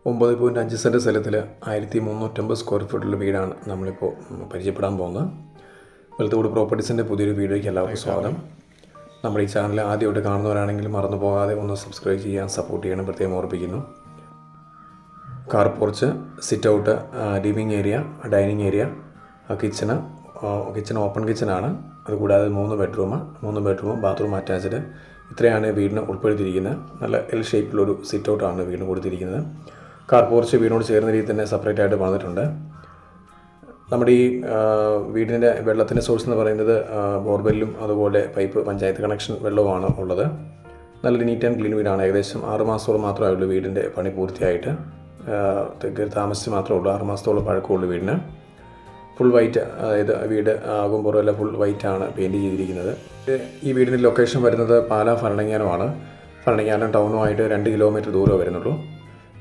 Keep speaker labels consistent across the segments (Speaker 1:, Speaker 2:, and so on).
Speaker 1: 9.5 cent സ്ഥലത്തിൽ 1350 square ഫീറ്റുള്ള വീടാണ് നമ്മളിപ്പോൾ പരിചയപ്പെടാൻ പോകുന്നത്. വെൽത്തുകൂട് പ്രോപ്പർട്ടീസിൻ്റെ പുതിയൊരു വീഡിയോയ്ക്ക് എല്ലാവർക്കും സ്വാഗതം. നമ്മുടെ ഈ ചാനൽ ആദ്യമായിട്ട് കാണുന്നവരാണെങ്കിൽ മറന്നു പോകാതെ ഒന്ന് സബ്സ്ക്രൈബ് ചെയ്യാൻ സപ്പോർട്ട് ചെയ്യണം പ്രത്യേകം ഓർപ്പിക്കുന്നു. Car porch, sit out, living area, dining area, kitchen open കിച്ചനാണ്. അതുകൂടാതെ 3 ബെഡ്റൂമും ബാത്റൂം അറ്റാച്ച്ഡ്. ഇത്രയാണ് വീടിന് ഉൾപ്പെടുത്തിയിരിക്കുന്നത്. നല്ല എൽ ഷേപ്പിലൊരു സിറ്റ് ഔട്ടാണ് വീടിന് കൊടുത്തിരിക്കുന്നത്. കാർ പോർച്ച് വീടിനോട് ചേർന്ന രീതിയിൽ തന്നെ സെപ്പറേറ്റ് ആയിട്ട് വന്നിട്ടുണ്ട്. നമ്മുടെ ഈ വീടിൻ്റെ വെള്ളത്തിൻ്റെ സോഴ്സ് എന്ന് പറയുന്നത് ബോർവെല്ലും അതുപോലെ പൈപ്പ് പഞ്ചായത്ത് കണക്ഷൻ വെള്ളവുമാണ് ഉള്ളത്. നല്ലൊരു നീറ്റ് ആൻഡ് ക്ലീൻ വീടാണ്. ഏകദേശം 6 മാസത്തോളം മാത്രമേ ഉള്ളൂ വീടിൻ്റെ പണി പൂർത്തിയായിട്ട്. താമസിച്ച് മാത്രമേ ഉള്ളൂ. 6 മാസത്തോളം പഴക്കമുള്ളൂ വീടിന്. ഫുൾ വൈറ്റ്, അതായത് വീട് ആകുമ്പോൾ എല്ലാം ഫുൾ വൈറ്റാണ് പെയിൻറ്റ് ചെയ്തിരിക്കുന്നത്. ഈ വീടിൻ്റെ ലൊക്കേഷൻ വരുന്നത് പാലാ ഭരണങ്ങാനമാണ്. ഭരണങ്ങാനം ടൗണുമായിട്ട് 2 കിലോമീറ്റർ ദൂരമേ വരുന്നുള്ളൂ.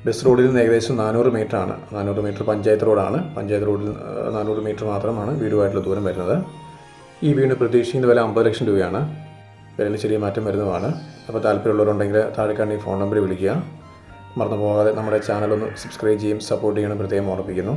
Speaker 1: ബസ് റോഡിൽ നിന്ന് ഏകദേശം 400 മീറ്ററാണ്. 400 മീറ്റർ പഞ്ചായത്ത് റോഡാണ്. പഞ്ചായത്ത് റോഡിൽ 400 മീറ്റർ മാത്രമാണ് വീടുമായിട്ടുള്ള ദൂരം വരുന്നത്. ഈ വീടിന് പ്രതീക്ഷിക്കുന്ന വില 50 ലക്ഷം രൂപയാണ്. വിലയിൽ ചെറിയ മാറ്റം വരുന്നതാണ്. അപ്പോൾ താല്പര്യമുള്ളവരുണ്ടെങ്കിൽ താഴെ കാണുന്ന ഈ ഫോൺ നമ്പറിൽ വിളിക്കുക. മറന്നു പോകാതെ നമ്മുടെ ചാനലൊന്ന് സബ്സ്ക്രൈബ് ചെയ്യും സപ്പോർട്ട് ചെയ്യണം പ്രത്യേകം ഓർമ്മിപ്പിക്കുന്നു.